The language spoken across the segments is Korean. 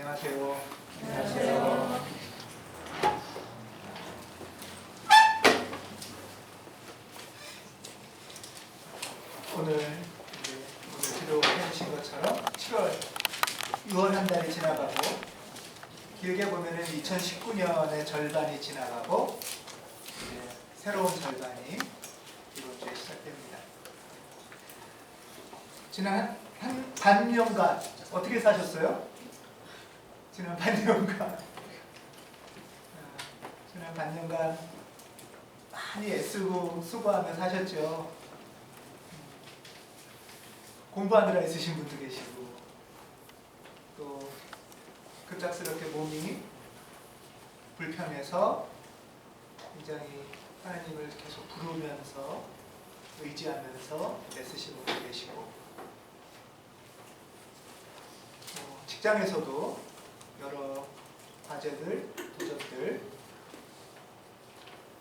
안녕하세요. 안녕하세요. 오늘 기록해 주신 것처럼 6월 한 달이 지나가고 길게 보면은 2019년의 절반이 지나가고 이제 새로운 절반이 이번 주에 시작됩니다. 지난 한 반년간 어떻게 사셨어요? 지난 반년간 많이 애쓰고 수고하며 사셨죠. 공부하느라 애쓰신 분도 계시고 또 급작스럽게 몸이 불편해서 굉장히 하나님을 계속 부르면서 의지하면서 애쓰신 분도 계시고 직장에서도 여러 과제들, 도전들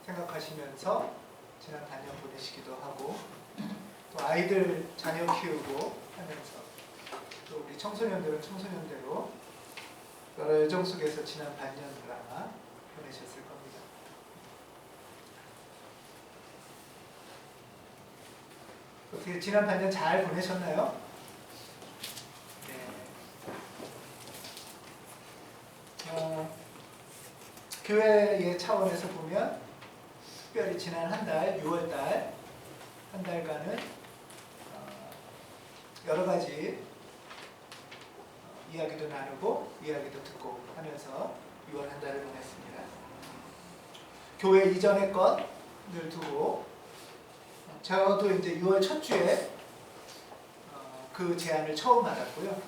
생각하시면서 지난 반년 보내시기도 하고 또 아이들 자녀 키우고 하면서 또 우리 청소년들은 청소년대로 여러 여정 속에서 지난 반년을 아마 보내셨을 겁니다. 어떻게 지난 반년 잘 보내셨나요? 교회의 차원에서 보면 특별히 지난 한 달, 6월달 한 달간은 여러 가지 이야기도 나누고 이야기도 듣고 하면서 6월 한 달을 보냈습니다. 교회 이전의 것을 두고 저도 이제 6월 첫 주에 그 제안을 처음 받았고요.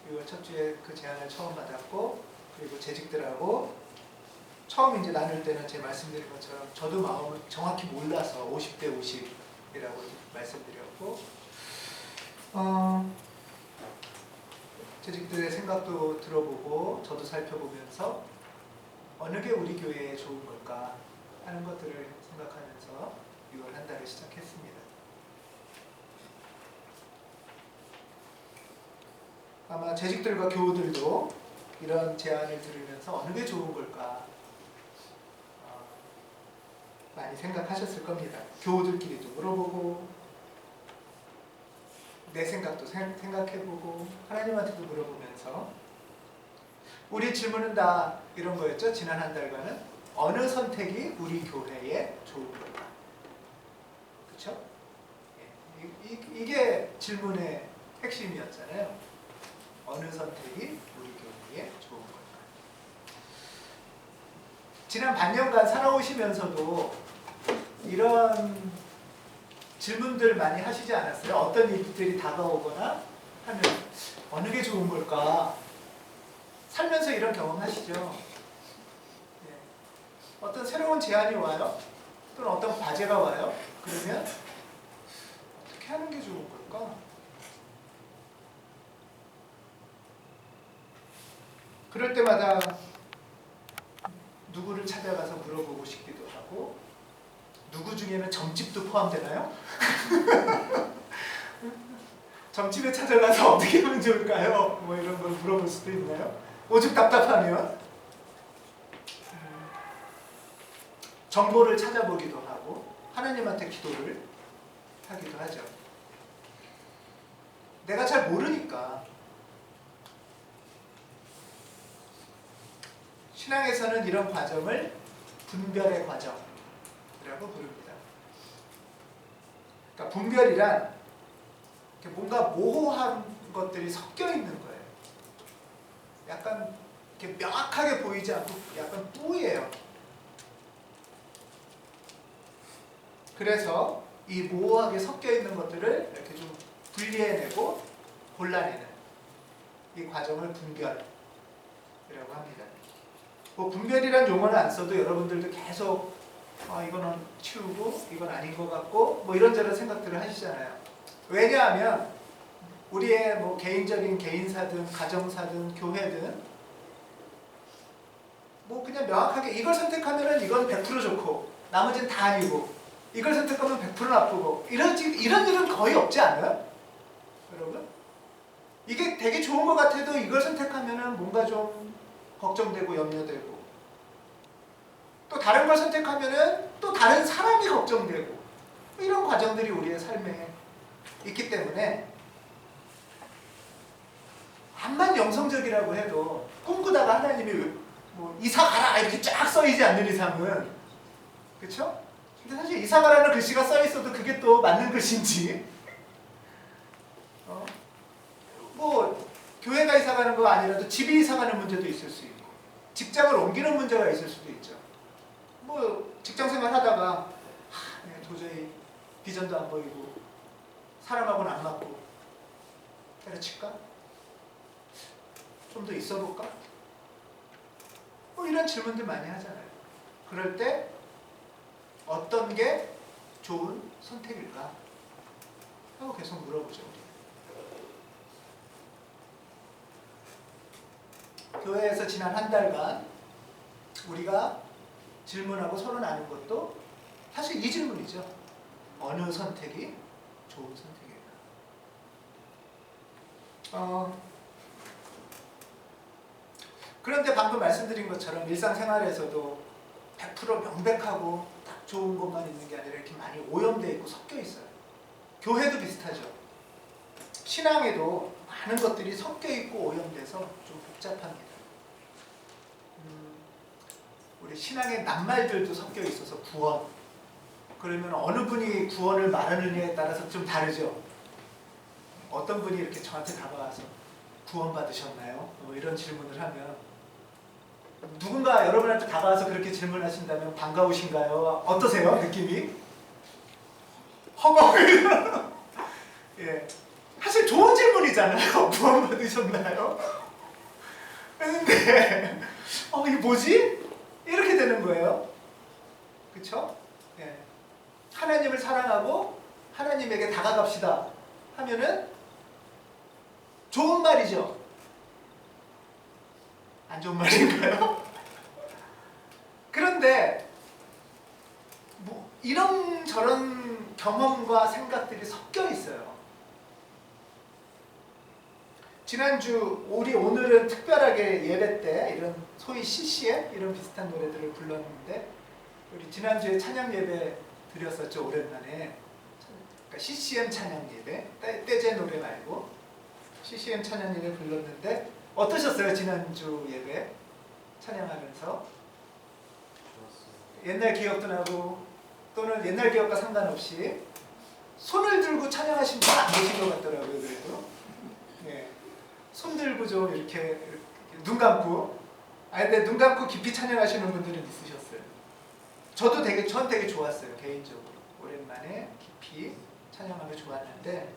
6월 첫 주에 그 제안을 처음 받았고 그리고 재직들하고 처음 이제 나눌 때는 제가 말씀드린 것처럼 저도 마음을 정확히 몰라서 50대 50이라고 말씀드렸고 재직들의 생각도 들어보고 저도 살펴보면서 어느 게 우리 교회에 좋은 걸까 하는 것들을 생각하면서 6월 한 달을 시작했습니다. 아마 재직들과 교우들도 이런 제안을 들으면서 어느 게 좋은 걸까 많이 생각하셨을 겁니다. 교우들끼리도 물어보고 내 생각도 생각해보고 하나님한테도 물어보면서 우리 질문은 다 이런 거였죠. 지난 한 달간은 어느 선택이 우리 교회에 좋은 걸까? 그렇죠? 이게 질문의 핵심이었잖아요. 어느 선택이 우리 교회에 좋은 걸까? 지난 반년간 살아오시면서도 이런 질문들 많이 하시지 않았어요? 어떤 일들이 다가오거나 하면 어느 게 좋은 걸까? 살면서 이런 경험 하시죠? 어떤 새로운 제안이 와요? 또는 어떤 과제가 와요? 그러면 어떻게 하는 게 좋은 걸까? 그럴 때마다 누구를 찾아가서 물어보고 싶기도 하고 누구 중에는 점집도 포함되나요? 점집에 찾아가서 어떻게 하면 좋을까요? 뭐 이런 걸 물어볼 수도 있나요? 오죽 답답하면 정보를 찾아보기도 하고 하나님한테 기도를 하기도 하죠. 내가 잘 모르니까. 신앙에서는 이런 과정을 분별의 과정이라고 부릅니다. 그러니까 분별이란 뭔가 모호한 것들이 섞여 있는 거예요. 약간 이렇게 명확하게 보이지 않고 약간 뿌예요. 그래서 이 모호하게 섞여 있는 것들을 이렇게 좀 분리해내고 골라내는 이 과정을 분별이라고 합니다. 뭐 분별이란 용어는 안 써도 여러분들도 계속 이거는 치우고 이건 아닌 것 같고 뭐 이런저런 생각들을 하시잖아요. 왜냐하면 우리의 뭐 개인적인 개인사든 가정사든 교회든 뭐 그냥 명확하게 이걸 선택하면은 이건 100% 좋고 나머지는 다 아니고 이걸 선택하면 100% 나쁘고 이런 일은 거의 없지 않아요? 여러분? 이게 되게 좋은 것 같아도 이걸 선택하면은 뭔가 좀 걱정되고 염려되고, 또 다른 걸 선택하면은 또 다른 사람이 걱정되고, 이런 과정들이 우리의 삶에 있기 때문에 암만 영성적이라고 해도 꿈꾸다가 하나님이 뭐 이사 가라 이렇게 쫙 써있지 않는 이상은, 그렇죠? 근데 사실 이사 가라는 글씨가 써 있어도 그게 또 맞는 글씨인지, 뭐 교회가 이사 가는 거 아니라도 집이 이사 가는 문제도 있을 수 있고, 직장을 옮기는 문제가 있을 수도 있죠. 뭐 직장 생활 하다가 도저히 비전도 안 보이고 사람하고는 안 맞고 때려칠까? 좀 더 있어 볼까? 뭐 이런 질문들 많이 하잖아요. 그럴 때 어떤 게 좋은 선택일까? 하고 계속 물어보죠. 우리. 교회에서 지난 한 달간 우리가 질문하고 서로 나눈 것도 사실 이 질문이죠. 어느 선택이 좋은 선택일까? 그런데 방금 말씀드린 것처럼 일상생활에서도 100% 명백하고 딱 좋은 것만 있는 게 아니라 이렇게 많이 오염되어 있고 섞여 있어요. 교회도 비슷하죠. 신앙에도 많은 것들이 섞여 있고 오염돼서 좀 복잡합니다. 우리 신앙의 낱말들도 섞여 있어서 구원. 그러면 어느 분이 구원을 말하느냐에 따라서 좀 다르죠. 어떤 분이 이렇게 저한테 다가와서 구원 받으셨나요? 뭐 이런 질문을 하면, 누군가 여러분한테 다가와서 그렇게 질문하신다면 반가우신가요? 어떠세요? 느낌이? 허걱. 예. 사실 좋은 질문이잖아요. 구원 받으셨나요? 근데 이게 뭐지? 이렇게 되는 거예요. 그쵸? 예. 하나님을 사랑하고 하나님에게 다가갑시다 하면은 좋은 말이죠. 안 좋은 말인가요? 그런데 뭐 이런저런 경험과 생각들이 섞여 있어요. 지난주 오늘은 특별하게 예배 때 이런 소위 CCM 이런 비슷한 노래들을 불렀는데, 우리 지난주에 찬양 예배 드렸었죠. 오랜만에. 그러니까 CCM 찬양 예배, 떼제 노래 말고 CCM 찬양 예배 불렀는데 어떠셨어요? 지난주 예배 찬양하면서? 좋았어요. 옛날 기억도 나고, 또는 옛날 기억과 상관없이 손을 들고 찬양하신 분 안 계신 것 같더라고요. 그래도 예. 손 들고 좀 이렇게 눈 감고, 근데 눈 감고 깊이 찬양하시는 분들은 있으셨어요. 전 되게 좋았어요. 개인적으로 오랜만에 깊이 찬양하며 좋았는데,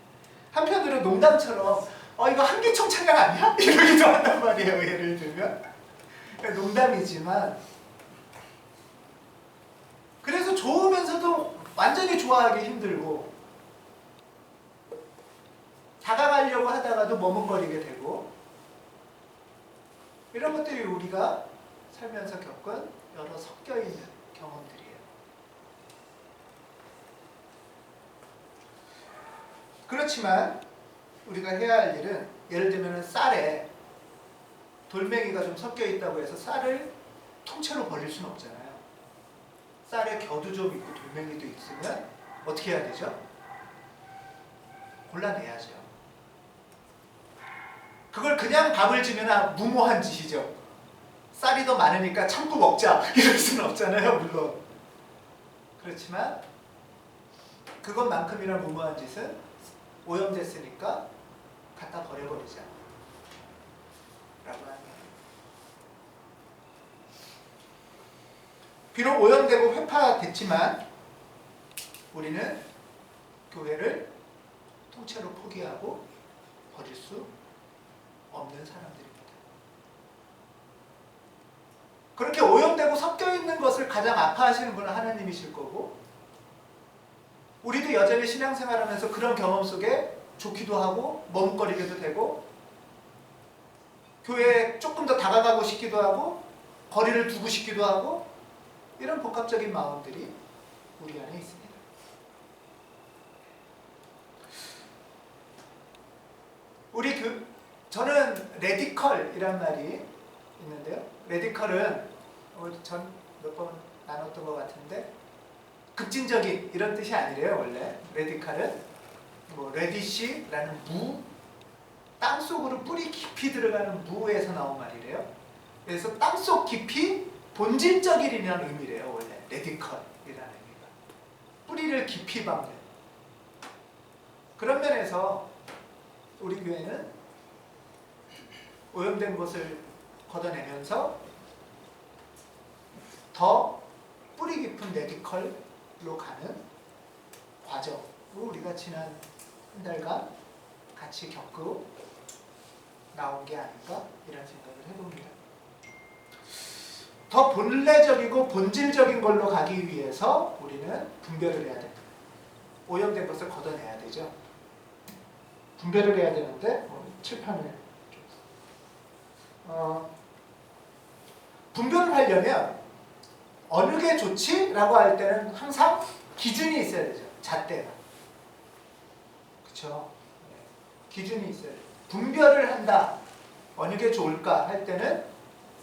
한편으로 농담처럼 이거 한기총 찬양 아니야? 이러기도 한단 말이에요. 예를 들면 농담이지만, 그래서 좋으면서도 완전히 좋아하기 힘들고, 다가가려고 하다가도 머뭇거리게 되고, 이런 것들이 우리가 살면서 겪은 여러 섞여있는 경험들이에요. 그렇지만 우리가 해야 할 일은, 예를 들면 쌀에 돌멩이가 좀 섞여 있다고 해서 쌀을 통째로 버릴 수는 없잖아요. 쌀에 겨도 좀 있고 돌멩이도 있으면 어떻게 해야 되죠? 골라내야죠. 그걸 그냥 밥을 지면 무모한 짓이죠. 쌀이 더 많으니까 참고 먹자 이럴 수는 없잖아요. 물론. 그렇지만 그것만큼이나 무모한 짓은 오염됐으니까 갖다 버려버리자 라고 하는 거예요. 비록 오염되고 회파됐지만 우리는 교회를 통째로 포기하고 버릴 수 없는 사람들입니다. 그렇게 오염되고 섞여있는 것을 가장 아파하시는 분은 하나님이실 거고, 우리도 여전히 신앙생활하면서 그런 경험 속에 좋기도 하고 머뭇거리기도 되고, 교회에 조금 더 다가가고 싶기도 하고 거리를 두고 싶기도 하고, 이런 복합적인 마음들이 우리 안에 있습니다. 저는 레디컬이란 말이 있는데요. 레디컬은 전 몇 번 나눴던 것 같은데 급진적인 이런 뜻이 아니래요. 원래 레디컬은 뭐 레디시라는 무, 땅속으로 뿌리 깊이 들어가는 무에서 나온 말이래요. 그래서 땅속 깊이 본질적이라는 의미래요. 원래 레디컬이라는 의미가 뿌리를 깊이 박는. 그런 면에서 우리 교회는 오염된 것을 걷어내면서 더 뿌리 깊은 레디컬로 가는 과정으로 우리가 지난 한 달간 같이 겪고 나온 게 아닌가 이런 생각을 해봅니다. 더 본래적이고 본질적인 걸로 가기 위해서 우리는 분별을 해야 됩니다. 오염된 것을 걷어내야 되죠. 분별을 해야 되는데 칠판을 분별을 하려면 어느 게 좋지? 라고 할 때는 항상 기준이 있어야 되죠. 잣대가. 그쵸? 기준이 있어야 돼요. 분별을 한다. 어느 게 좋을까 할 때는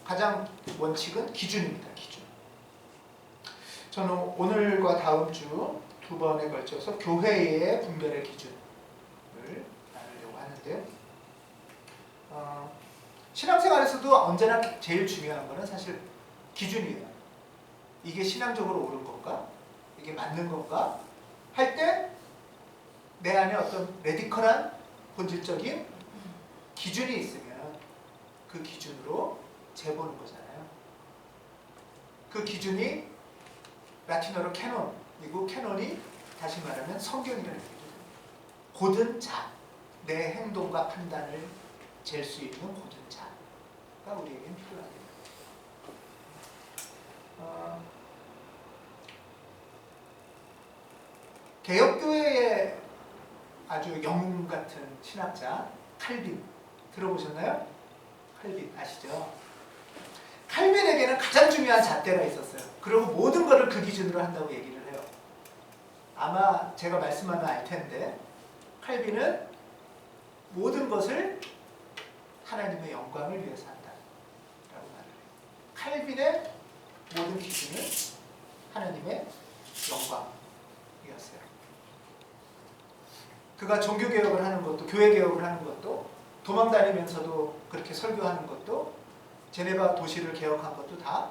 가장 원칙은 기준입니다. 기준. 저는 오늘과 다음 주 두 번에 걸쳐서 교회의 분별의 기준을 나누려고 하는데요. 신앙생활에서도 언제나 제일 중요한 것은 사실 기준이에요. 이게 신앙적으로 옳은 건가? 이게 맞는 건가? 할 때 내 안에 어떤 레디컬한 본질적인 기준이 있으면 그 기준으로 재보는 거잖아요. 그 기준이 라틴어로 캐논이고 캐논이 다시 말하면 성경이라는 얘기죠. 고든 자, 내 행동과 판단을 잴 수 있는 고든 자가 우리에게는 필요합니다. 개혁교회의 아주 영웅 같은 신학자 칼빈 들어보셨나요? 칼빈 아시죠? 칼빈에게는 가장 중요한 잣대가 있었어요. 그리고 모든 것을 그 기준으로 한다고 얘기를 해요. 아마 제가 말씀하면 알 텐데 칼빈은 모든 것을 하나님의 영광을 위해서 한다라고 말을 해요. 칼빈의 모든 기준은 하나님의 영광이었어요. 그가 종교개혁을 하는 것도, 교회개혁을 하는 것도, 도망다니면서도 그렇게 설교하는 것도, 제네바 도시를 개혁한 것도 다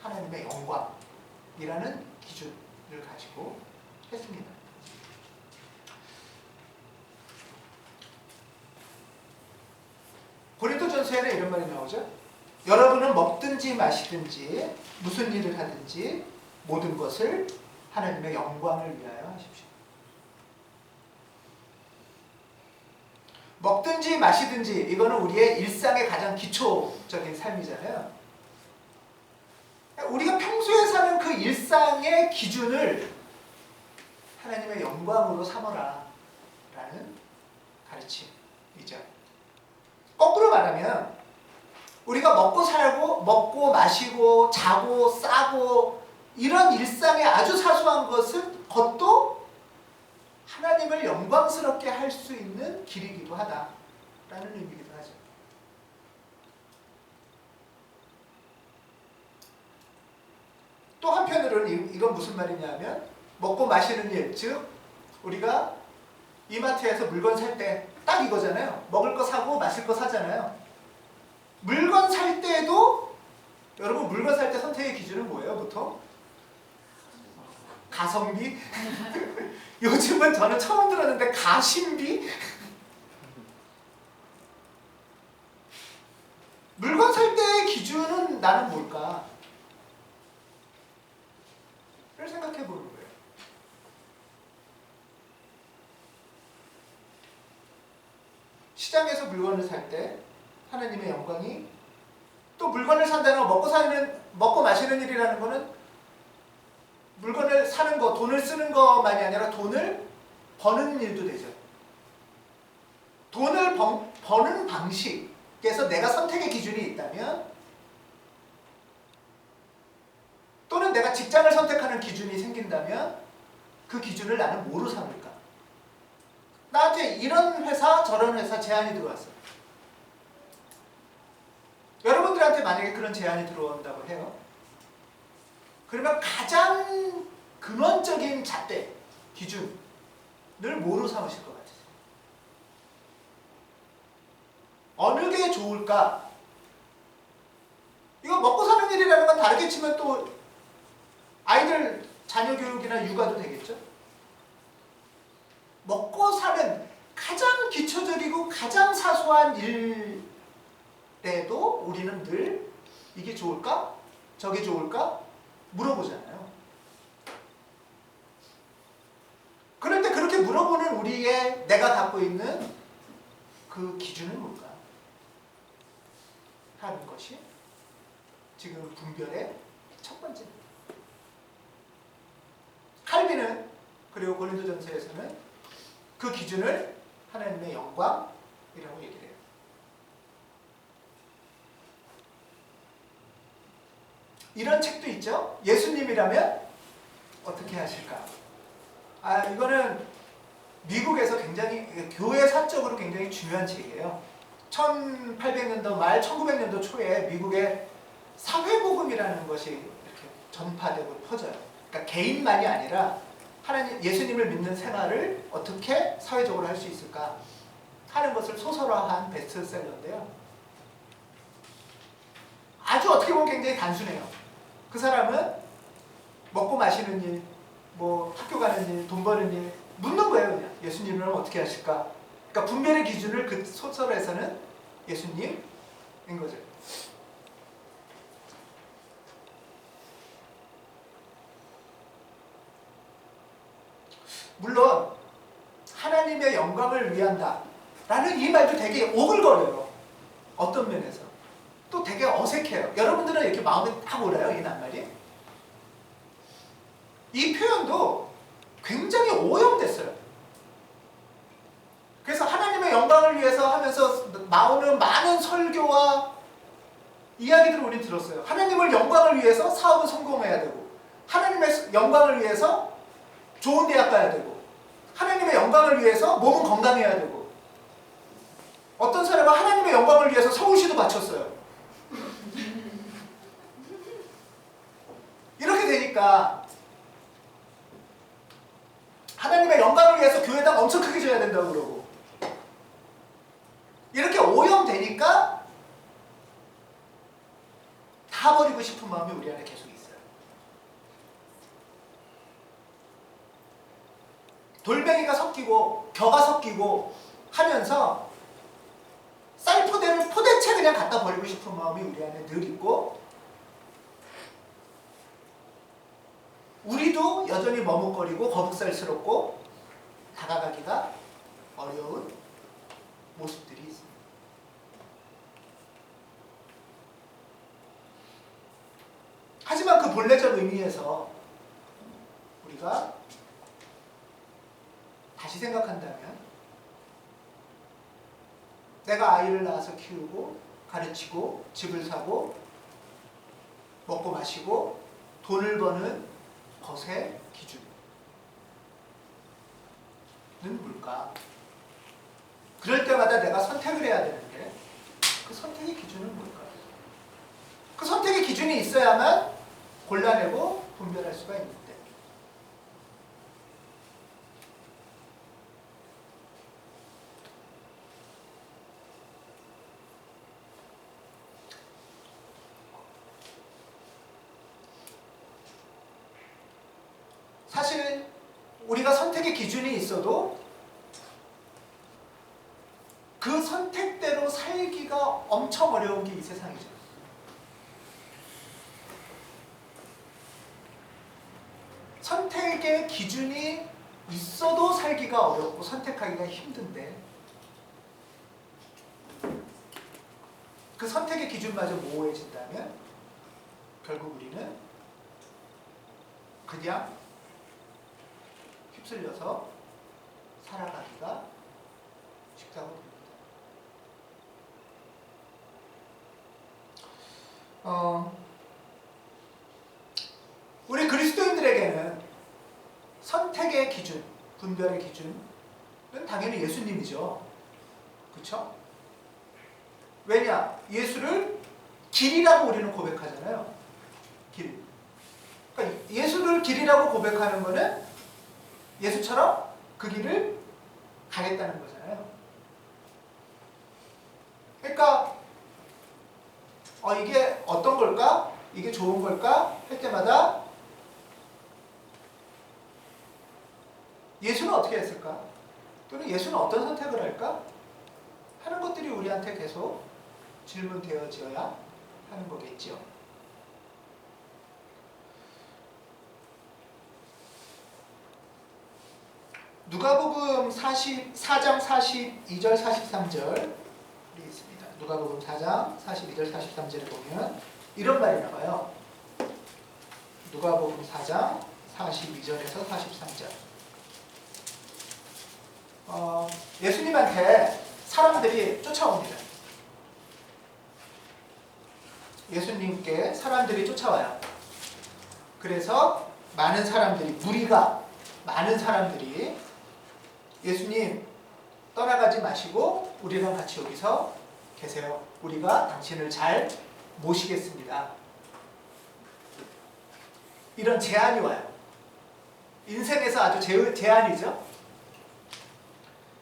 하나님의 영광이라는 기준을 가지고 했습니다. 고린도전서에는 이런 말이 나오죠. 여러분은 먹든지 마시든지 무슨 일을 하든지 모든 것을 하나님의 영광을 위하여 하십시오. 먹든지 마시든지 이거는 우리의 일상의 가장 기초적인 삶이잖아요. 우리가 평소에 사는 그 일상의 기준을 하나님의 영광으로 삼어라 라는 가르침이죠. 거꾸로 말하면 우리가 먹고 살고 먹고 마시고 자고 싸고 이런 일상의 아주 사소한 것도 하나님을 영광스럽게 할 수 있는 길이기도 하다라는 의미이기도 하죠. 또 한편으로는 이건 무슨 말이냐면 먹고 마시는 일, 즉 우리가 이마트에서 물건 살 때 딱 이거잖아요. 먹을 거 사고 마실 거 사잖아요. 물건 살 때도 여러분 물건 살 때 선택의 기준은 뭐예요? 보통? 가성비? 요즘은 저는 처음 들었는데 가심비? 물건 살 때의 기준은 나는 뭘까? 를 생각해 보는 거예요. 시장에서 물건을 살 때 하나님의 영광이, 또 물건을 산다는 거 먹고 마시는 일이라는 거는 물건을 사는 거, 돈을 쓰는 것만이 아니라 돈을 버는 일도 되죠. 돈을 버는 방식에서 내가 선택의 기준이 있다면, 또는 내가 직장을 선택하는 기준이 생긴다면 그 기준을 나는 뭐로 삼을까? 나한테 이런 회사 저런 회사 제안이 들어왔어요. 학교에 만약에 그런 제안이 들어온다고 해요. 그러면 가장 근원적인 잣대, 기준을 뭐로 삼으실 것 같으세요? 어느 게 좋을까? 이거 먹고 사는 일이라는 건 다르게 치면 또 아이들 자녀 교육이나 육아도 되겠죠? 먹고 사는 가장 기초적이고 가장 사소한 일에도 우리는 늘 이게 좋을까? 저게 좋을까? 물어보잖아요. 그럴 때 그렇게 물어보는 우리의 내가 갖고 있는 그 기준은 뭘까? 하는 것이 지금 분별의 첫 번째입니다. 칼빈은 그리고 고린도전서에서는 그 기준을 하나님의 영광이라고 얘기를 해요. 이런 책도 있죠. 예수님이라면 어떻게 하실까? 이거는 미국에서 굉장히 교회 사적으로 굉장히 중요한 책이에요. 1800년도 말 1900년도 초에 미국의 사회복음이라는 것이 이렇게 전파되고 퍼져요. 그러니까 개인만이 아니라 하나님 예수님을 믿는 생활을 어떻게 사회적으로 할 수 있을까 하는 것을 소설화한 베스트셀러인데요. 아주 어떻게 보면 굉장히 단순해요. 그 사람은 먹고 마시는 일, 뭐 학교 가는 일, 돈 버는 일 묻는 거예요. 그냥 예수님은 어떻게 하실까? 그러니까 분별의 기준을 그 소설에서는 예수님인 거죠. 물론 하나님의 영광을 위한다 라는 이 말도 되게 오글거려요. 어떤 면에서 또 되게 어색해요. 여러분들은 이렇게 마음에 딱 오라요, 이 낱말이. 이 표현도 굉장히 오염됐어요. 그래서 하나님의 영광을 위해서 하면서 나오는 많은 설교와 이야기들을 우리 들었어요. 하나님을 영광을 위해서 사업은 성공해야 되고, 하나님의 영광을 위해서 좋은 대학 가야 되고, 하나님의 영광을 위해서 몸은 건강해야 되고, 어떤 사람은 하나님의 영광을 위해서 서울시도 바쳤어요. 이렇게 되니까 하나님의 영광을 위해서 교회당 엄청 크게 줘야 된다고 그러고, 이렇게 오염되니까 다 버리고 싶은 마음이 우리 안에 계속 있어요. 돌멩이가 섞이고 겨가 섞이고 하면서 쌀포대를 포대채 그냥 갖다 버리고 싶은 마음이 우리 안에 늘 있고, 우리도 여전히 머뭇거리고 거북살스럽고 다가가기가 어려운 모습들이 있습니다. 하지만 그 본래적 의미에서 우리가 다시 생각한다면, 내가 아이를 낳아서 키우고 가르치고 집을 사고 먹고 마시고 돈을 버는 것의 기준은 뭘까? 그럴 때마다 내가 선택을 해야 되는데 그 선택의 기준은 뭘까? 그 선택의 기준이 있어야만 골라내고 분별할 수가 있는데, 사실 우리가 선택의 기준이 있어도 그 선택대로 살기가 엄청 어려운 게 이 세상이죠. 선택의 기준이 있어도 살기가 어렵고 선택하기가 힘든데, 그 선택의 기준마저 모호해진다면 결국 우리는 그냥 휩쓸려서 살아가기가 쉽다고 봅니다. 우리 그리스도인들에게는 선택의 기준, 분별의 기준은 당연히 예수님이죠. 그렇죠? 왜냐? 예수를 길이라고 우리는 고백하잖아요. 길. 그러니까 예수를 길이라고 고백하는 거는 예수처럼 그 길을 가겠다는 거잖아요. 그러니까 이게 어떤 걸까? 이게 좋은 걸까? 할 때마다 예수는 어떻게 했을까? 또는 예수는 어떤 선택을 할까? 하는 것들이 우리한테 계속 질문되어져야 하는 거겠죠. 누가복음 4장 42절 43절 있습니다. 누가복음 4장 42절 43절을 보면 이런 말이 나와요. 누가복음 4장 42절에서 43절. 예수님한테 사람들이 쫓아옵니다. 예수님께 사람들이 쫓아와요. 그래서 많은 사람들이, 무리가 많은 사람들이 예수님 떠나가지 마시고 우리랑 같이 여기서 계세요. 우리가 당신을 잘 모시겠습니다. 이런 제안이 와요. 인생에서 아주 제안이죠.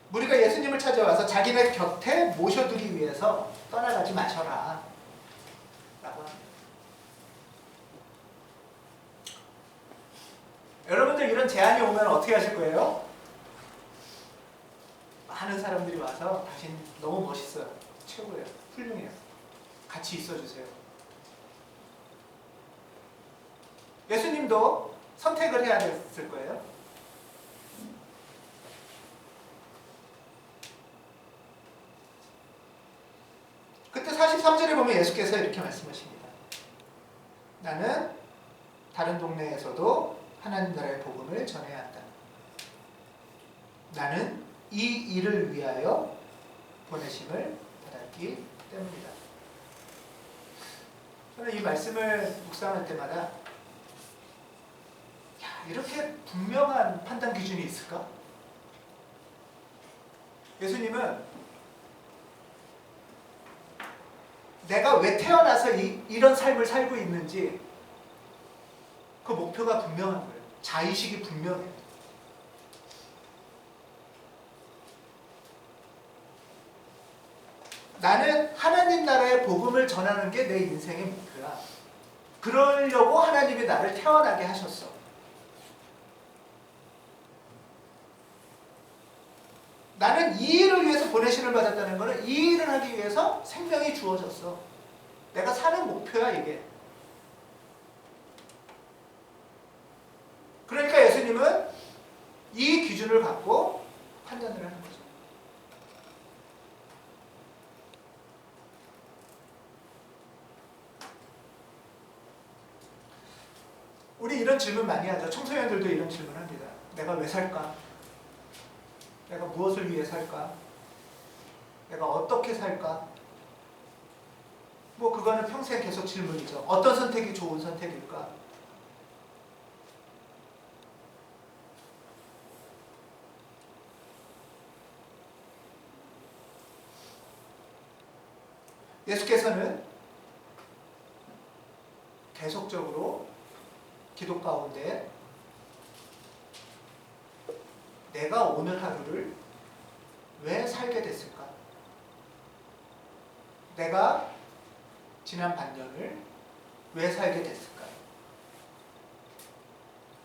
무리가 예수님을 찾아와서 자기네 곁에 모셔두기 위해서 떠나가지 마셔라 라고 합니다. 여러분들 이런 제안이 오면 어떻게 하실 거예요? 많은 사람들이 와서 당신 너무 멋있어요. 최고예요. 훌륭해요. 같이 있어주세요. 예수님도 선택을 해야 됐을 거예요. 그때 43절에 보면 예수께서 이렇게 말씀하십니다. 나는 다른 동네에서도 하나님 나라의 복음을 전해야 한다. 나는 이 일을 위하여 보내심을 받았기 때문이다. 저는 이 말씀을 묵상할 때마다 야, 이렇게 분명한 판단 기준이 있을까? 예수님은 내가 왜 태어나서 이런 삶을 살고 있는지 그 목표가 분명한 거예요. 자의식이 분명해요. 나는 하나님 나라의 복음을 전하는 게 내 인생의 목표야. 그러려고 하나님이 나를 태어나게 하셨어. 나는 이 일을 위해서 보내심을 받았다는 것은 이 일을 하기 위해서 생명이 주어졌어. 내가 사는 목표야 이게. 그러니까 예수님은 이 기준을 갖고 판단을 하는 거죠. 우리 이런 질문 많이 하죠. 청소년들도 이런 질문합니다. 내가 왜 살까? 내가 무엇을 위해 살까? 내가 어떻게 살까? 뭐 그거는 평생 계속 질문이죠. 어떤 선택이 좋은 선택일까? 예수께서는 계속적으로 기도 가운데 내가 오늘 하루를 왜 살게 됐을까? 내가 지난 반년을 왜 살게 됐을까?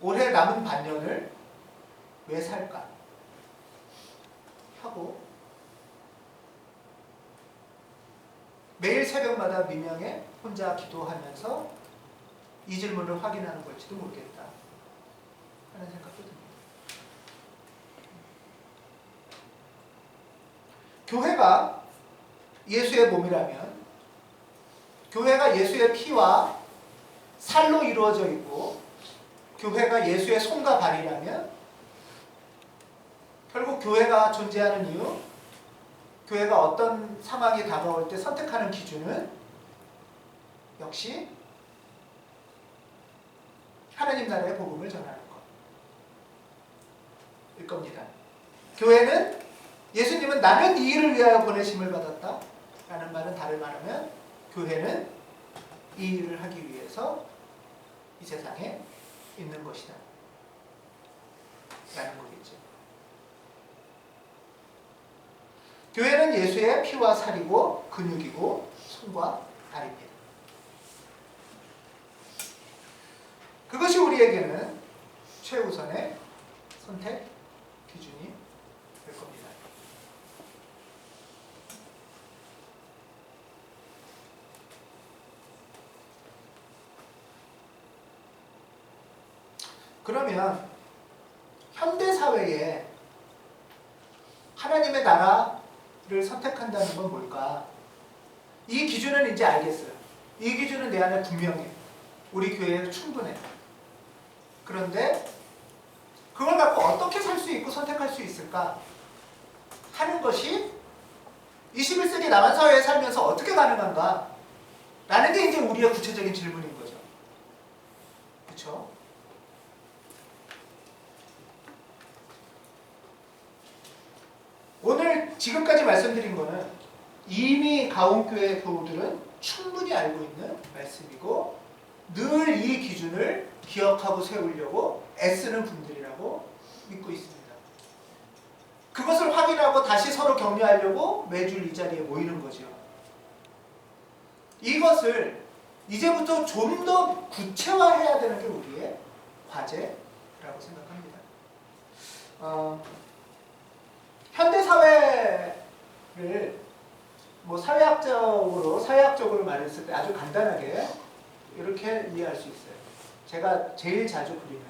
올해 남은 반년을 왜 살까? 하고 매일 새벽마다 미명에 혼자 기도하면서 이 질문을 확인하는 걸지도 모르겠다 하는 생각도 듭니다. 교회가 예수의 몸이라면, 교회가 예수의 피와 살로 이루어져 있고, 교회가 예수의 손과 발이라면, 결국 교회가 존재하는 이유, 교회가 어떤 상황이 다가올 때 선택하는 기준은 역시 하나님 나라의 복음을 전하는 것일 겁니다. 교회는, 예수님은 나는 이 일을 위하여 보내심을 받았다 라는 말은 다를 말하면 교회는 이 일을 하기 위해서 이 세상에 있는 것이다 라는 거겠죠. 교회는 예수의 피와 살이고 근육이고 손과 발입니다. 그것이 우리에게는 최우선의 선택 기준이 될 겁니다. 그러면 현대사회에 하나님의 나라를 선택한다는 건 뭘까? 이 기준은 이제 알겠어요. 이 기준은 내 안에 분명해. 우리 교회에 충분해. 그런데 그걸 갖고 어떻게 살 수 있고 선택할 수 있을까 하는 것이 21세기 남한 사회에 살면서 어떻게 가능한가 라는 게 이제 우리의 구체적인 질문인 거죠. 그렇죠? 오늘 지금까지 말씀드린 거는 이미 가온교회 교우들은 충분히 알고 있는 말씀이고 늘 이 기준을 기억하고 세우려고 애쓰는 분들이라고 믿고 있습니다. 그것을 확인하고 다시 서로 격려하려고 매주 이 자리에 모이는 거죠. 이것을 이제부터 좀 더 구체화해야 되는 게 우리의 과제라고 생각합니다. 현대사회를 뭐 사회학적으로 말했을 때 아주 간단하게 이렇게 이해할 수 있어요. 제가 제일 자주 그리는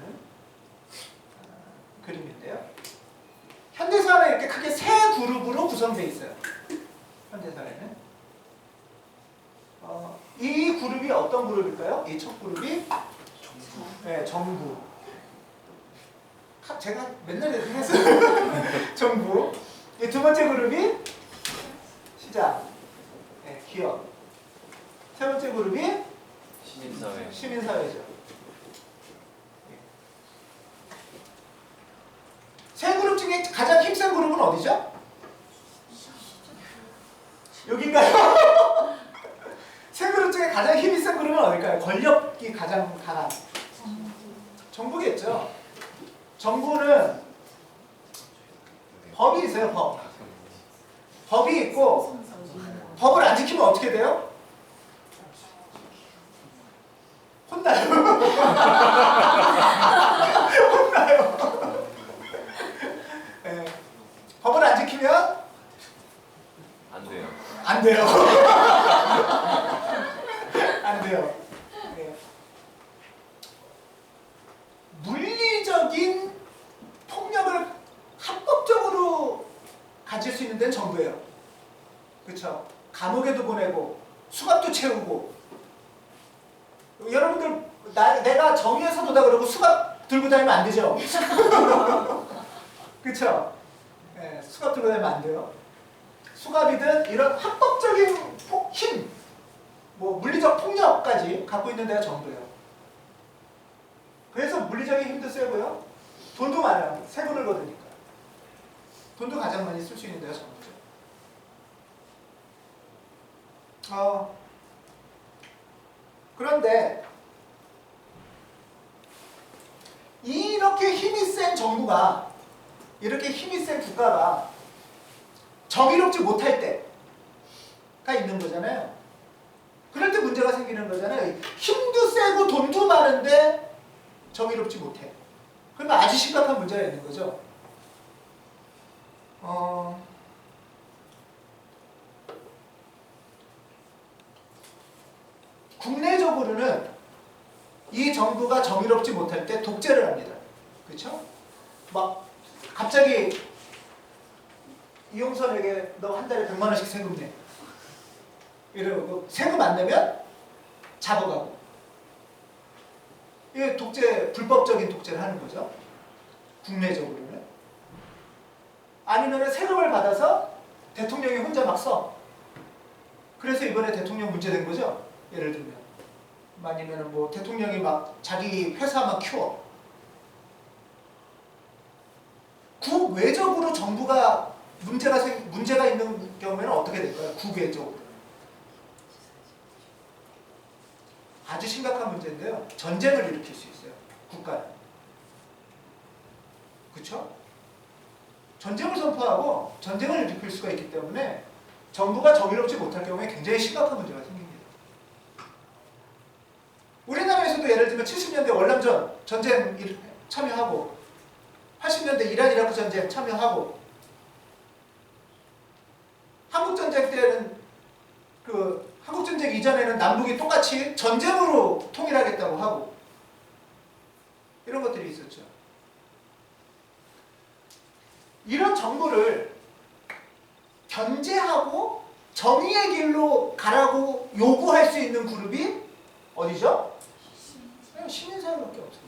그림인데요. 현대사회는 이렇게 크게 세 그룹으로 구성되어 있어요. 현대사회는. 이 그룹이 어떤 그룹일까요? 이 첫 그룹이 네, 정부. 제가 맨날 이렇게 했어요. 정부. 이 두 번째 그룹이 시장, 네, 기업. 세 번째 그룹이 시민사회죠. 세 그룹 중에 가장 힘센 그룹은 어디죠? 여긴가요? 세 그룹 중에 가장 힘이 센 그룹은 어딜까요? 권력이 가장 강한 정부겠죠. 정부는 법이 있어요. 법이 있고 법을 안 지키면 어떻게 돼요? 혼나요. 혼나요. 네. 법을 안 지키면 안 돼요. 안 돼요. 안 돼요. 네. 물리적인 폭력을 합법적으로 가질 수 있는 데는 정부예요. 그렇죠? 감옥에도 보내고 수갑도 채우고. 여러분들 내가 정의에 서도다 그러고 수갑 들고 다니면 안 되죠? 그렇죠? 네, 수갑 들고 다니면 안 돼요. 수갑이든 이런 합법적인 힘, 뭐 물리적 폭력까지 갖고 있는 데가 정부예요. 그래서 물리적인 힘도 세고요. 돈도 많아요. 세금을 거두니까. 돈도 가장 많이 쓸 수 있는 데가 정부죠. 그런데 이렇게 힘이 센 정부가, 이렇게 힘이 센 국가가 정의롭지 못할 때가 있는 거잖아요. 그럴 때 문제가 생기는 거잖아요. 힘도 세고 돈도 많은데 정의롭지 못해. 그러면 아주 심각한 문제가 있는 거죠. 국내적으로는 이 정부가 정의롭지 못할 때 독재를 합니다. 그렇죠? 막 갑자기 이용선에게 너 한 달에 100만 원씩 세금 내. 이러고 세금 안 내면 잡아가고. 이게 독재, 불법적인 독재를 하는 거죠. 국내적으로는. 아니면 세금을 받아서 대통령이 혼자 막 써. 그래서 이번에 대통령 문제된 거죠. 예를 들면. 아니면 뭐 대통령이 막 자기 회사만 키워. 국외적으로 정부가 문제가 있는 경우에는 어떻게 될까요? 국외적으로. 아주 심각한 문제인데요. 전쟁을 일으킬 수 있어요. 국가는. 그렇죠? 전쟁을 선포하고 전쟁을 일으킬 수가 있기 때문에 정부가 정의롭지 못할 경우에 굉장히 심각한 문제가 생깁니다. 우리나라에서도 예를 들면 70년대 월남전 전쟁 참여하고 80년대 이란 이라크 전쟁 참여하고 한국전쟁 때는 한국전쟁 이전에는 남북이 똑같이 전쟁으로 통일하겠다고 하고 이런 것들이 있었죠. 이런 정부를 견제하고 정의의 길로 가라고 요구할 수 있는 그룹이 어디죠? 시민사회밖에 없어요.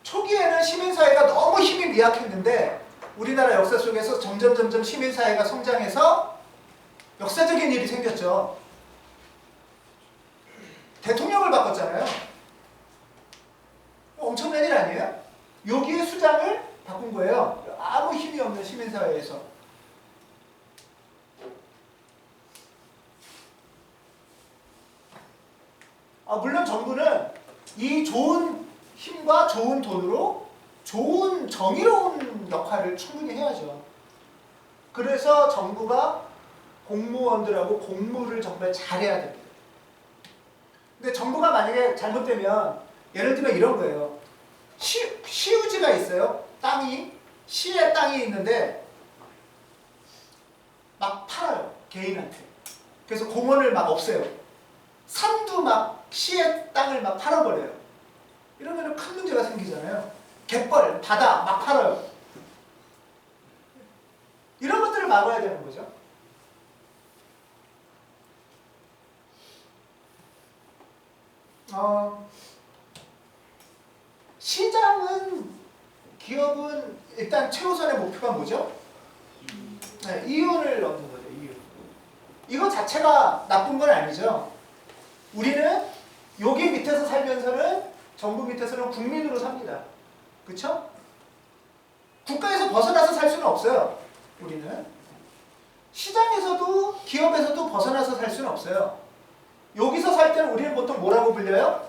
초기에는 시민사회가 너무 힘이 미약했는데 우리나라 역사 속에서 점점 시민사회가 성장해서 역사적인 일이 생겼죠. 대통령을 바꿨잖아요. 엄청난 일 아니에요? 여기에 수장을 바꾼 거예요. 아무 힘이 없는 시민사회에서. 물론 정부는 이 좋은 힘과 좋은 돈으로 좋은 정의로운 역할을 충분히 해야죠. 그래서 정부가 공무원들하고 공무를 정말 잘해야 됩니다. 근데 정부가 만약에 잘못되면 예를 들면 이런 거예요. 시유지가 있어요. 시의 땅이 있는데 막 팔아요. 개인한테. 그래서 공원을 막 없애요. 산도 막 시의 땅을 막 팔아버려요. 이러면 큰 문제가 생기잖아요. 갯벌, 바다 막 팔아요. 이런 것들을 막아야 되는 거죠. 시장은 기업은 일단 최우선의 목표가 뭐죠? 네, 이윤을 얻는 거죠. 이윤. 이거 자체가 나쁜 건 아니죠. 우리는 여기 밑에서 살면서는 정부 밑에서는 국민으로 삽니다. 그렇죠? 국가에서 벗어나서 살 수는 없어요. 우리는 시장에서도 기업에서도 벗어나서 살 수는 없어요. 여기서 살 때는 우리는 보통 뭐라고 불려요?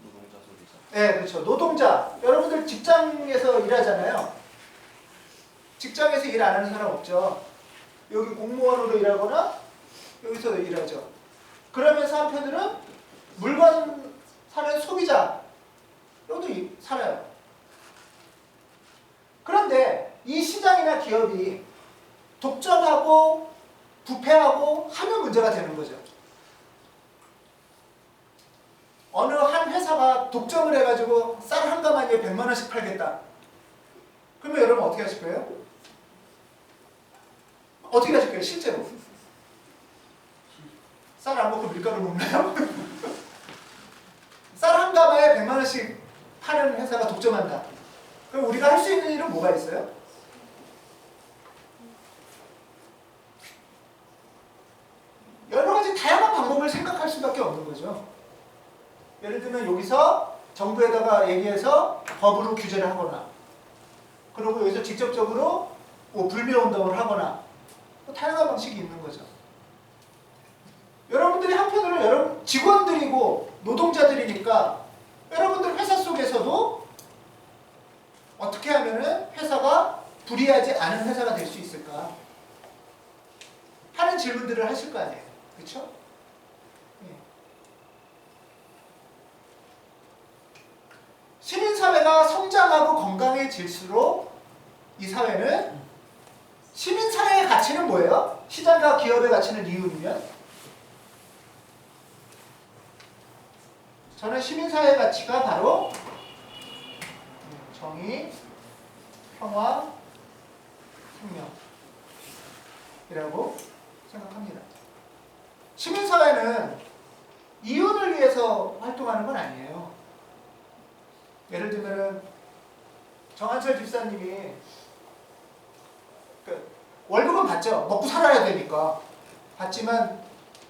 노동자 소비자. 네, 그렇죠. 노동자. 여러분들 직장에서 일하잖아요. 직장에서 일 안 하는 사람 없죠. 여기 공무원으로 일하거나 여기서 일하죠. 그러면서 한편으로는 물건 사는 소비자 여기도 살아요. 그런데 이 시장이나 기업이 독점하고 부패하고 하면 문제가 되는 거죠. 어느 한 회사가 독점을 해가지고 쌀 한 가마니에 100만 원씩 팔겠다. 그러면 여러분 어떻게 하실 거예요? 어떻게 하실 거예요? 실제로. 쌀 안 먹고 밀가루 먹나요? 쌀 한 가마에 100만 원씩 파는 회사가 독점한다. 그럼 우리가 할 수 있는 일은 뭐가 있어요? 여러 가지 다양한 방법을 생각할 수밖에 없는 거죠. 예를 들면 여기서 정부에다가 얘기해서 법으로 규제를 하거나 그리고 여기서 직접적으로 뭐 불매운동을 하거나 뭐 다양한 방식이 있는 거죠. 여러분들이 한편으로 여러분 직원들이고 노동자들이니까 여러분들 회사 속에서도 어떻게 하면은 회사가 불이하지 않은 회사가 될 수 있을까 하는 질문들을 하실 거 아니에요. 그렇죠? 시민사회가 성장하고 건강해질수록 이 사회는 시민사회의 가치는 뭐예요? 시장과 기업의 가치는 이윤이면 저는 시민사회의 가치가 바로 정의, 평화, 생명이라고 생각합니다. 시민사회는 이윤을 위해서 활동하는 건 아니에요. 예를 들면은 정한철 집사님이 월급은 받죠. 먹고 살아야 되니까. 받지만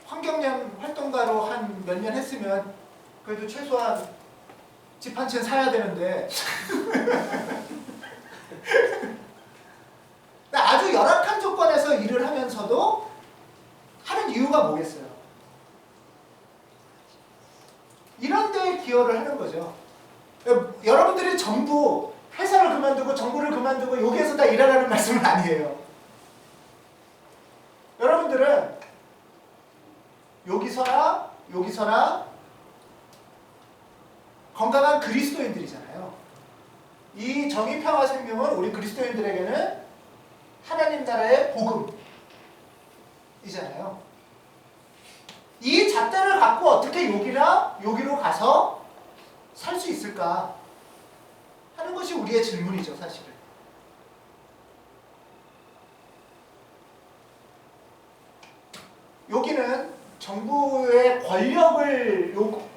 환경염 활동가로 한 몇 년 했으면 그래도 최소한 집 한 채 사야 되는데 아주 열악한 조건에서 일을 하면서도 하는 이유가 기여를 하는 거죠. 여러분들이 전부 회사를 그만두고 정부를 그만두고 여기에서 다 일하라는 말씀은 아니에요. 여러분들은 여기서나 건강한 그리스도인들이잖아요. 이 정의평화생명은 우리 그리스도인들에게는 하나님 나라의 복음이잖아요. 이 잣대를 갖고 어떻게 여기로 가서 살 수 있을까 하는 것이 우리의 질문이죠, 사실은. 여기는 정부의 권력을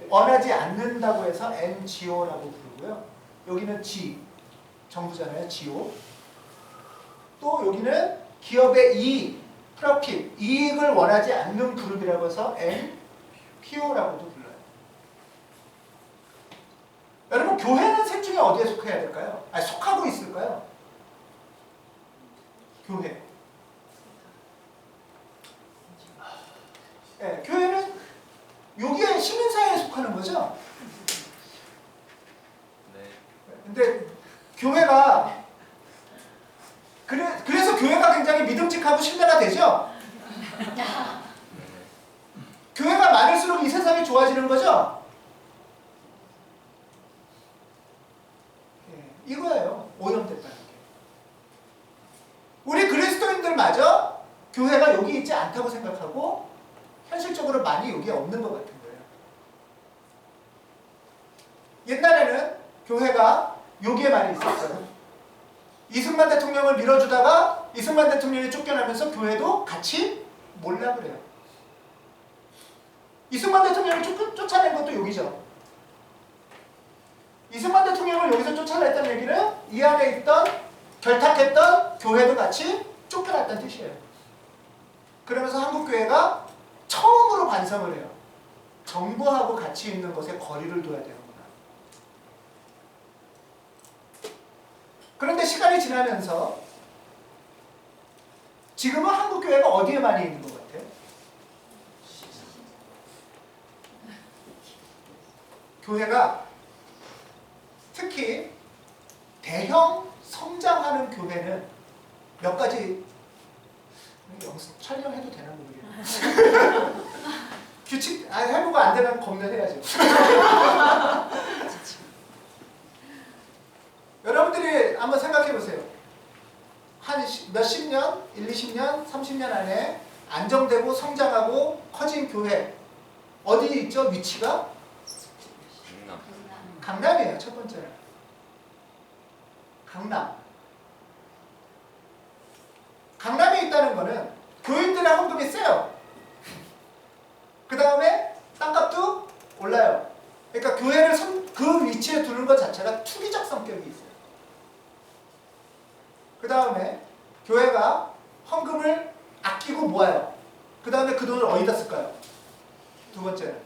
원하지 않는다고 해서 NGO라고 부르고요. 여기는 G, 정부잖아요. GO. 또 여기는 기업의 이익, 프로핏, 이익을 원하지 않는 그룹이라고 해서 NPO라고도 불러요. 여러분, 교회는 셋 중에 어디에 속해야 될까요? 아니, 속하고 있을까요? 교회. 네, 교회는 여기에 시민사회에 속하는 거죠. 네. 근데 교회가 그래서 교회가 굉장히 믿음직하고 신뢰가 되죠. 교회가 많을수록 이 세상이 좋아지는 거죠. 네, 이거예요. 오염됐다는 게. 우리 그리스도인들마저 교회가 여기 있지 않다고 생각하고 현실적으로 많이 여기에 없는 것 같은 거예요. 옛날에는 교회가 여기에 많이 있었어요. 이승만 대통령을 밀어주다가 이승만 대통령이 쫓겨나면서 교회도 같이 몰라 그래요. 이승만 대통령을 쫓아낸 것도 여기죠. 이승만 대통령을 여기서 쫓아냈다는 얘기는 이 안에 있던 결탁했던 교회도 같이 쫓겨났다는 뜻이에요. 그러면서 한국교회가 처음으로 반성을 해요. 정부하고 같이 있는 것에 거리를 둬야 되는구나. 그런데 시간이 지나면서 지금은 한국교회가 어디에 많이 있는 것 같아요? 교회가 특히 대형 성장하는 교회는 몇 가지 촬영해도 되나 모르겠네. 규칙 해보고 안 되면 검열해야죠. 여러분들이 한번 생각해 보세요. 한 몇십 년, 1, 20년, 30년 안에 안정되고 성장하고 커진 교회 어디 있죠? 위치가? 강남이에요. 첫 번째는. 강남에 있다는 거는 교인들의 헌금이 세요. 그 다음에 땅값도 올라요. 그러니까 교회를 그 위치에 두는 것 자체가 투기적 성격이 있어요. 그 다음에 교회가 헌금을 아끼고 모아요. 그 다음에 그 돈을 어디다 쓸까요? 두 번째는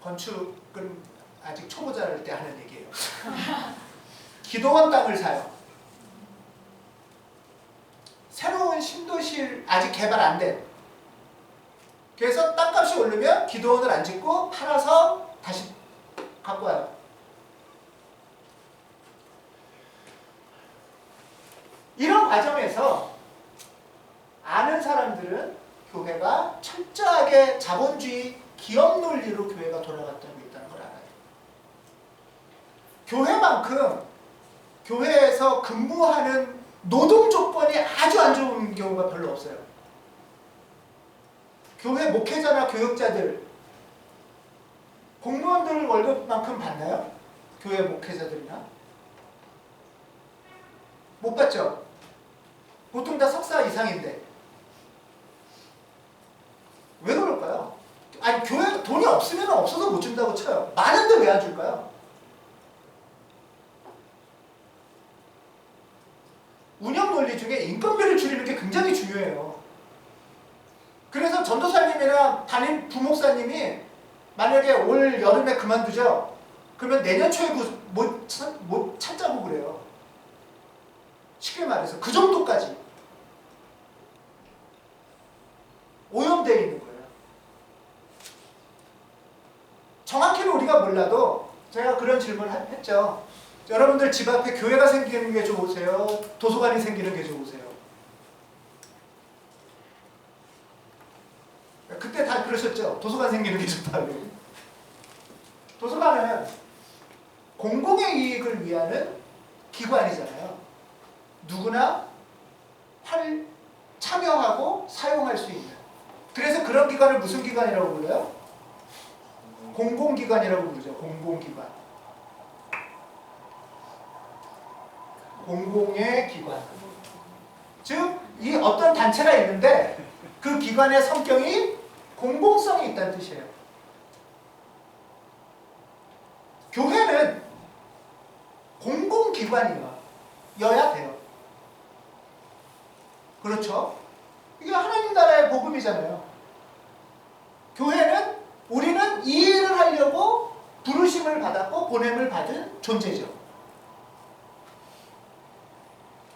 건축은 아직 초보자일 때 하는 얘기예요. 기도원 땅을 사요. 새로운 신도시 아직 개발 안 돼. 그래서 땅값이 오르면 기도원을 안 짓고 팔아서 다시 갖고 와요. 이런 과정에서 아는 사람들은 교회가 철저하게 자본주의 기업 논리로 교회가 돌아갔다고 있다는 걸 알아요. 교회만큼 교회에서 근무하는 노동 조건이 아주 안 좋은 경우가 별로 없어요. 교회 목회자나 교육자들, 공무원들 월급만큼 받나요? 교회 목회자들이나? 못 받죠? 보통 다 석사 이상인데. 왜 그럴까요? 아니, 교회가 돈이 없으면 없어서 못 준다고 쳐요. 많은데 왜 안 줄까요? 운영 논리 중에 인건비를 줄이는 게 굉장히 중요해요. 그래서 전도사님이나 담임 부목사님이 만약에 올 여름에 그만두죠? 그러면 내년 초에 못 찾자고 그래요. 쉽게 말해서 그 정도까지 오염되어 있는 거예요. 몰라도 제가 그런 질문을 했죠. 여러분들 집 앞에 교회가 생기는 게 좋으세요? 도서관이 생기는 게 좋으세요? 그때 다 그러셨죠? 도서관 생기는 게 좋다고. 도서관은 공공의 이익을 위하는 기관이잖아요. 누구나 참여하고 사용할 수 있는. 그래서 그런 기관을 무슨 기관이라고 불러요? 공공기관이라고 부르죠. 공공기관. 공공의 기관. 즉, 이 어떤 단체가 있는데 그 기관의 성격이 공공성이 있다는 뜻이에요. 교회는 공공기관이어야 돼요. 그렇죠? 이게 하나님 나라의 복음이잖아요. 교회는 우리는 이 일을 하려고 부르심을 받았고 보냄을 받은 존재죠.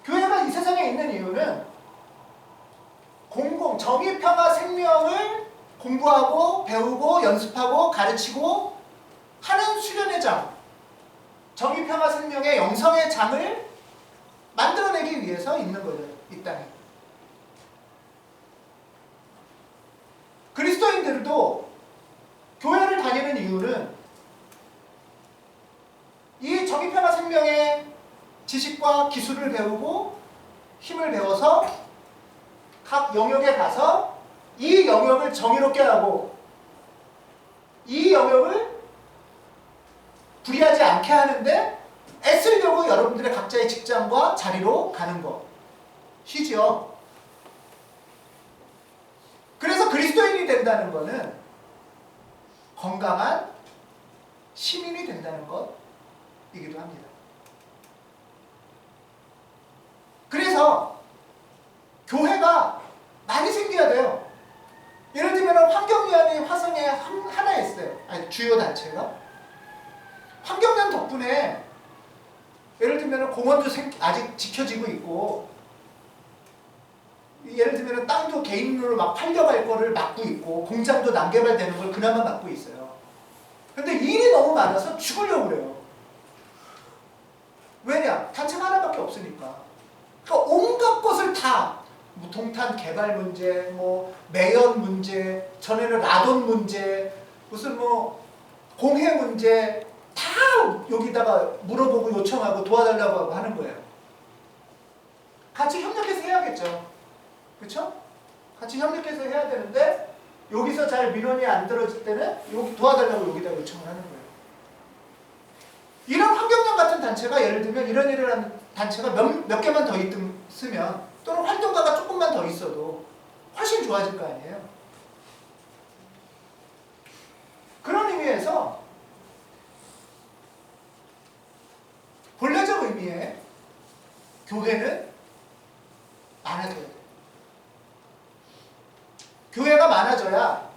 교회가 이 세상에 있는 이유는 공공, 정의, 평화, 생명을 공부하고 배우고 연습하고 가르치고 하는 수련의 장, 정의, 평화, 생명의 영성의 장을 만들어내기 위해서 있는 거죠. 이 땅에. 그리스도인들도 교회를 다니는 이유는 이 정의, 평화, 생명의 지식과 기술을 배우고 힘을 배워서 각 영역에 가서 이 영역을 정의롭게 하고 이 영역을 불이하지 않게 하는데 애쓰려고 여러분들의 각자의 직장과 자리로 가는 것이지요. 그래서 그리스도인이 된다는 것은 건강한 시민이 된다는 것이기도 합니다. 그래서 교회가 많이 생겨야 돼요. 예를 들면 환경위원회 화성에 하나 있어요. 아니, 주요 단체가. 환경단 덕분에 예를 들면 공원도 아직 지켜지고 있고, 예를 들면 땅도 개인으로 막 팔려갈 거를 막고 있고, 공장도 난개발되는 걸 그나마 막고 있어요. 근데 일이 너무 많아서 죽으려고 그래요. 왜냐? 단체가 하나밖에 없으니까. 그러니까 온갖 것을 다, 뭐 동탄 개발 문제, 뭐 매연 문제, 전에는 라돈 문제, 무슨 뭐 공해 문제 다 여기다가 물어보고 요청하고 도와달라고 하고 하는 거예요. 같이 협력해서 해야겠죠. 그렇죠? 같이 협력해서 해야 되는데 여기서 잘 민원이 안 들어질 때는 여기 도와달라고 여기다 요청을 하는 거예요. 이런 환경단 같은 단체가 예를 들면 이런 일을 하는 단체가 몇 개만 더 있으면 또는 활동가가 조금만 더 있어도 훨씬 좋아질 거 아니에요. 그런 의미에서 본래적 의미의 교회는 많아져야 돼요. 교회가 많아져야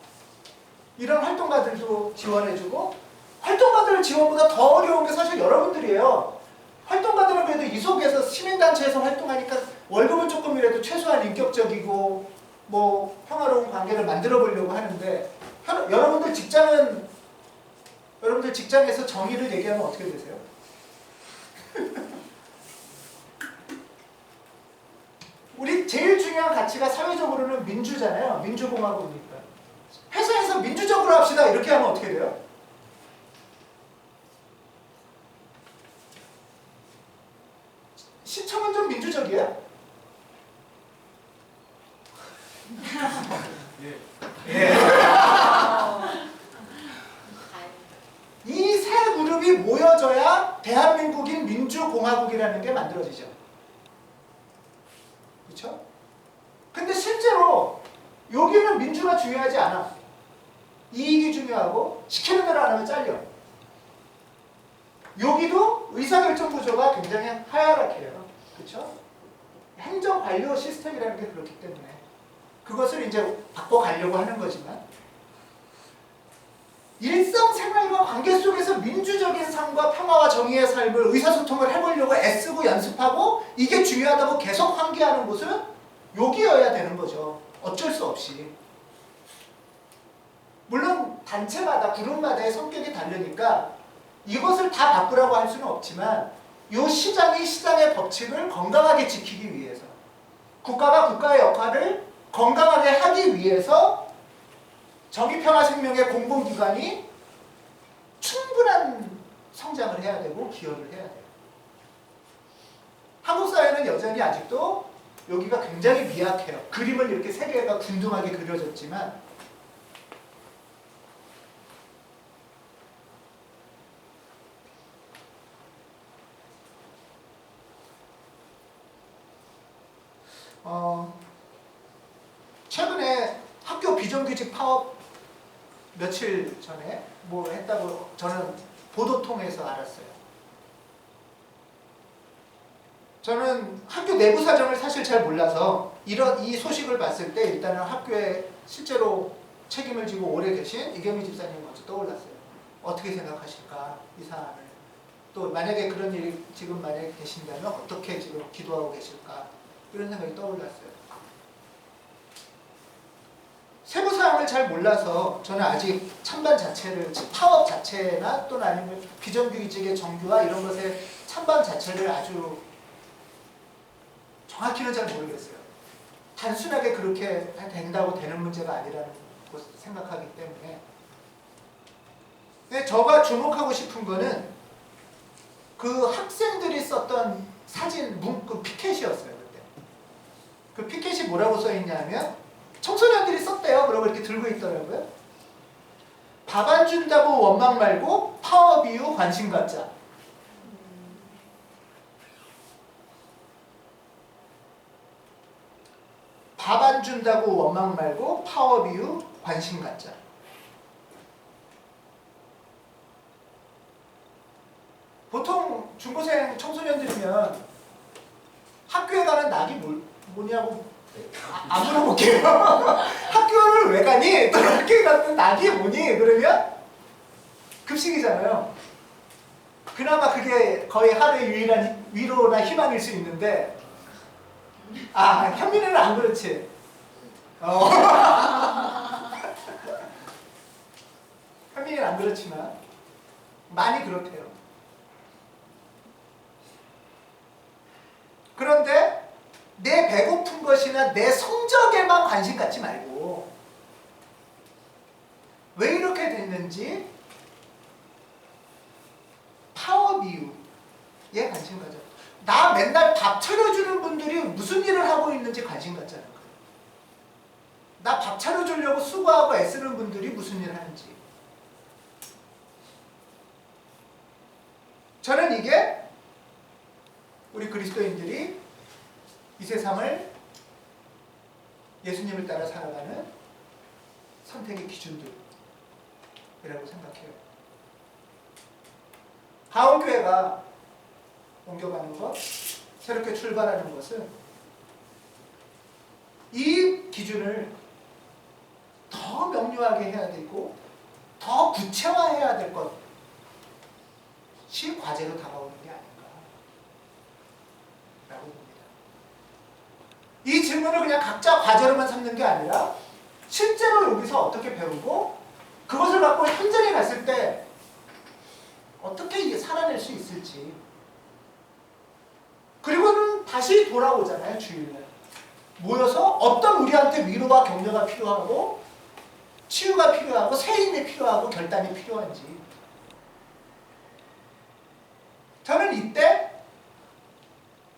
이런 활동가들도 지원해주고, 활동가들 지원보다 더 어려운 게 사실 여러분들이에요. 활동가들은 그래도 이 속에서 시민단체에서 활동하니까 월급은 조금이라도 최소한 인격적이고 뭐 평화로운 관계를 만들어 보려고 하는데, 여러분들 직장에서 정의를 얘기하면 어떻게 되세요? 우리 제일 중요한 가치가 사회적으로는 민주잖아요. 민주공화국이니까. 회사에서 민주적으로 합시다 이렇게 하면 어떻게 돼요? 시청은 좀 민주적이에요? 예. 이 세 그룹이 모여져야 대한민국인 민주공화국이라는 게 만들어지죠. 그렇죠? 근데 실제로 여기는 민주가 중요하지 않아. 이익이 중요하고 시키는 대로 안 하면 잘려. 여기도 의사결정 구조가 굉장히 하이라키해요. 그렇죠? 행정 관료 시스템이라는 게 그렇기 때문에 그것을 이제 바꿔가려고 하는 거지만, 일상생활과 관계 속에서 민주적인 삶과 평화와 정의의 삶을 의사소통을 해보려고 애쓰고 연습하고 이게 중요하다고 계속 환기하는 곳은 여기여야 되는 거죠. 어쩔 수 없이. 물론 단체마다 그룹마다의 성격이 다르니까 이것을 다 바꾸라고 할 수는 없지만 이 시장이 시장의 법칙을 건강하게 지키기 위해서 국가가 국가의 역할을 건강하게 하기 위해서 정의평화생명의 공공기관이 충분한 성장을 해야 되고 기여를 해야 돼요. 한국 사회는 여전히 아직도 여기가 굉장히 미약해요. 그림은 이렇게 세 개가 균등하게 그려졌지만 최근에 학교 비정규직 파업 며칠 전에 뭐 했다고 저는 보도 통해서 알았어요. 저는 학교 내부 사정을 사실 잘 몰라서 이 소식을 봤을 때 일단은 학교에 실제로 책임을 지고 오래 계신 이경미 집사님 먼저 떠올랐어요. 어떻게 생각하실까 이 사안을. 또 만약에 그런 일이 지금 만약에 계신다면 어떻게 지금 기도하고 계실까 이런 생각이 떠올랐어요. 세부 사항을 잘 몰라서 저는 아직 찬반 자체를 파업 자체나 또는 아니면 비정규직의 정규화 이런 것의 찬반 자체를 아주 정확히는 잘 모르겠어요. 단순하게 그렇게 된다고 되는 문제가 아니라는 것 생각하기 때문에. 근데 제가 주목하고 싶은 거는 그 학생들이 썼던 사진, 그 피켓이었어요. 그때. 그 피켓이 뭐라고 써있냐면 청소년들이 썼대요. 그러고 이렇게 들고 있더라고요. 밥 안 준다고 원망 말고 파업 이후 관심 갖자. 밥 안 준다고 원망 말고 파업 이후 관심 갖자. 보통 중고생 청소년들이면 학교에 가는 낙이 뭐냐고 안 물어볼게요. 학교를 왜 가니? 또 학교에 가는 낙이 뭐니? 그러면 급식이잖아요. 그나마 그게 거의 하루의 유일한 위로나 희망일 수 있는데 현민이는 안 그렇지. 현민이는 안 그렇지만 많이 그렇대요. 그런데 내 배고픈 것이나 내 성적에만 관심 갖지 말고 왜 이렇게 됐는지 파업 이후에 관심 가져. 나 맨날 밥 차려주는 분들이 무슨 일을 하고 있는지 관심 갖자는 거예요. 나 밥 차려주려고 수고하고 애쓰는 분들이 무슨 일을 하는지. 저는 이게 우리 그리스도인들이 이 세상을 예수님을 따라 살아가는 선택의 기준들이라고 생각해요. 하원교회가 옮겨가는 것, 새롭게 출발하는 것은 이 기준을 더 명료하게 해야 되고 더 구체화해야 될 것이 과제로 다가오는 게 아닌가 라고 봅니다. 이 질문을 그냥 각자 과제로만 삼는 게 아니라 실제로 여기서 어떻게 배우고 그것을 갖고 현장에 갔을 때 어떻게 이게 살아낼 수 있을지. 그리고는 다시 돌아오잖아요. 주일날 모여서 어떤 우리한테 위로와 격려가 필요하고 치유가 필요하고 세임이 필요하고 결단이 필요한지. 저는 이때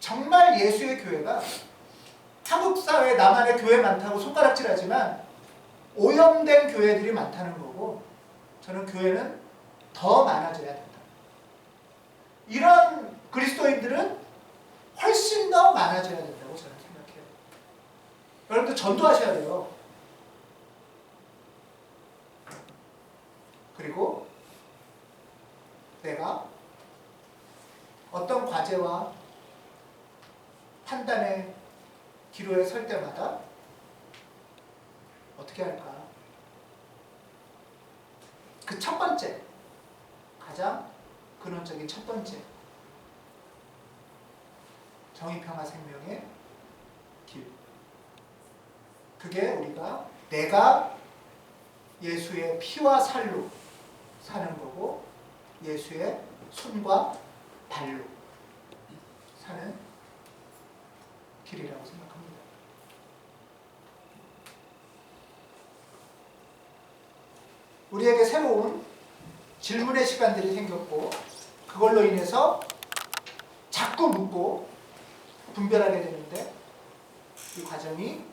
정말 예수의 교회가 한국 사회에 나만의 교회 많다고 손가락질하지만 오염된 교회들이 많다는 거고, 저는 교회는 더 많아져야 된다. 이런 그리스도인들은 훨씬 더 많아져야 된다고 저는 생각해요. 여러분들 전도하셔야 돼요. 그리고 내가 어떤 과제와 판단의 기로에 설 때마다 어떻게 할까? 그 첫 번째, 가장 근원적인 첫 번째, 정의평화생명의 길. 그게 내가 예수의 피와 살로 사는 거고 예수의 손과 발로 사는 길이라고 생각합니다. 우리에게 새로운 질문의 시간들이 생겼고 그걸로 인해서 자꾸 묻고 분별하게 되는데 이 과정이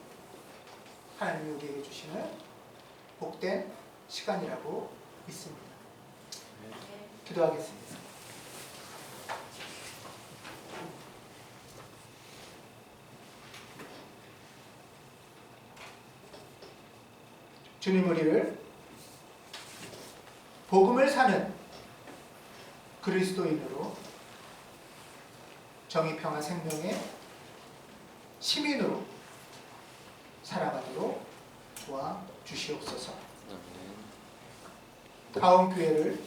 하나님이 우리에게 주시는 복된 시간이라고 믿습니다. 기도하겠습니다. 주님 우리를 복음을 사는 그리스도인으로 정의, 평화, 생명의 시민으로 살아가도록 도와주시옵소서. 가온교회를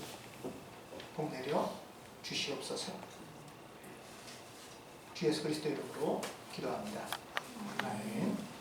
복내려 주시옵소서. 주 예수 그리스도 이름으로 기도합니다. 아멘.